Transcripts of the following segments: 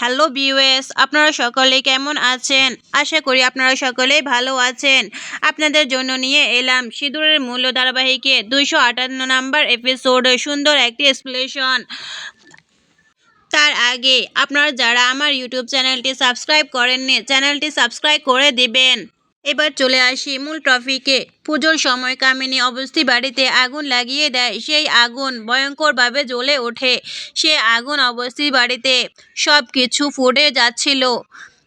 Hello viewers, আপনারা সকলে কেমন আছেন? আশা করি আপনারা সকলেই ভালো আছেন। আপনাদের জন্য নিয়ে এলাম সিঁদুরের মূল্য ধারাবাহিকে 258 নাম্বার এপিসোড, সুন্দর একটি এক্সপ্লেনেশন। তার আগে আপনারা যারা আমার ইউটিউব চ্যানেলটি সাবস্ক্রাইব করেননি, চ্যানেলটি সাবস্ক্রাইব করে দিবেন। এবার চলে আসি মূল টপিকে। পুজোর সময় কামিনী অবস্থি বাড়িতে আগুন লাগিয়ে দেয়। সেই আগুন ভয়ঙ্করভাবে জ্বলে ওঠে। সে আগুন অবস্থি বাড়িতে সব কিছু ফুটে যাচ্ছিল।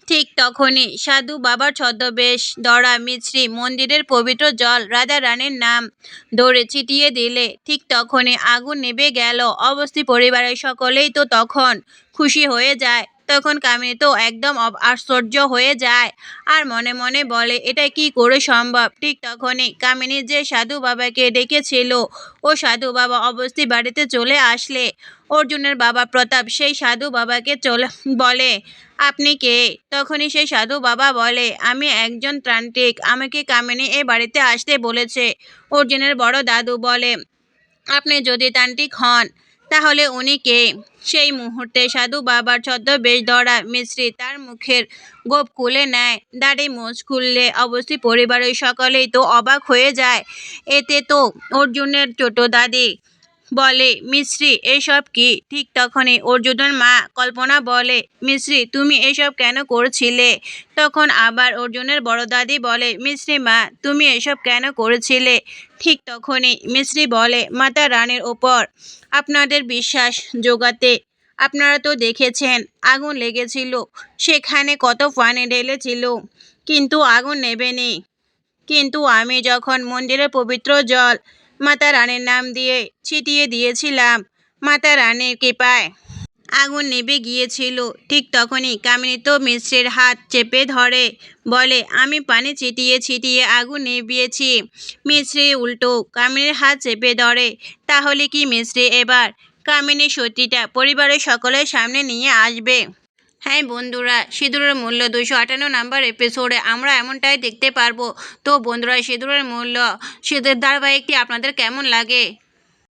ঠিক তখনই সাধু বাবার ছদ্মবেশ ধরা মিছরি মন্দিরের পবিত্র জল রাজা রানীর নাম ধরে ছিটিয়ে দিলে ঠিক তখনই আগুন নিভে গেল। অবস্থি পরিবারের সকলেই তো তখন খুশি হয়ে যায়। তখন কামিনী তো একদম আশ্চর্য হয়ে যায় আর মনে মনে বলে, এটা কি করে সম্ভব? ঠিক তখনই কামিনী যে সাধু বাবাকে ডেকেছিল, ও সাধু বাবা অবস্থি বাড়িতে চলে আসলে অর্জুনের বাবা প্রতাপ সেই সাধু বাবাকে বলে, আপনি কে? তখনই সেই সাধু বাবা বলে, আমি একজন ত্রান্তিক, আমাকে কামিনী এ বাড়িতে আসতে বলেছে। অর্জুনের বড় দাদু বলে, আপনি যদি তান্ত্রিক হন তাহলে উনি কে? সেই মুহূর্তে সাধু বাবার ছদ্মবেশ ধরা মিছরি তার মুখের গোপ খুলে নেয়, দাড়ি মোছ খুললে অবস্থি পরিবারের সকলেই তো অবাক হয়ে যায়। এতে তো অর্জুনের ছোট দাদি বলে, মিছরি এসব কি? ঠিক তখনই অর্জুনের মা কল্পনা বলে, মিছরি তুমি এসব কেন করছিলে? তখন আবার অর্জুনের বড় দাদি বলে, মিছরি মা তুমি এসব কেন করেছিলে? ঠিক তখনই মিছরি বলে, মাতা রানীর ওপর আপনাদের বিশ্বাস জোগাতে আপনারা তো দেখেছেন আগুন লেগেছিল, সেখানে কত পানি ঢেলেছিল কিন্তু আগুন নেভেনি। কিন্তু আমি যখন মন্দিরের পবিত্র জল মাতা রানীর নাম দিয়ে ছিটিয়ে দিয়েছিলাম, মাতা রানীর কৃপায় আগুন নিভে গিয়েছিল। ঠিক তখনই কামিনী তো মিছরির হাত চেপে ধরে বলে, আমি পানি ছিটিয়ে ছিটিয়ে আগুন নিভিয়েছি। মিছরি উল্টো কামিনীর হাত চেপে ধরে। তাহলে কি মিছরি এবার কামিনীর সত্যিটা পরিবারের সকলের সামনে নিয়ে আসবে? হ্যাঁ বন্ধুরা, সিঁদুরের মূল্য 258 নাম্বার এপিসোডে আমরা এমনটাই দেখতে পারবো। তো বন্ধুরা, সিঁদুরের মূল্য ধারাবাহিকটি আপনাদের কেমন লাগে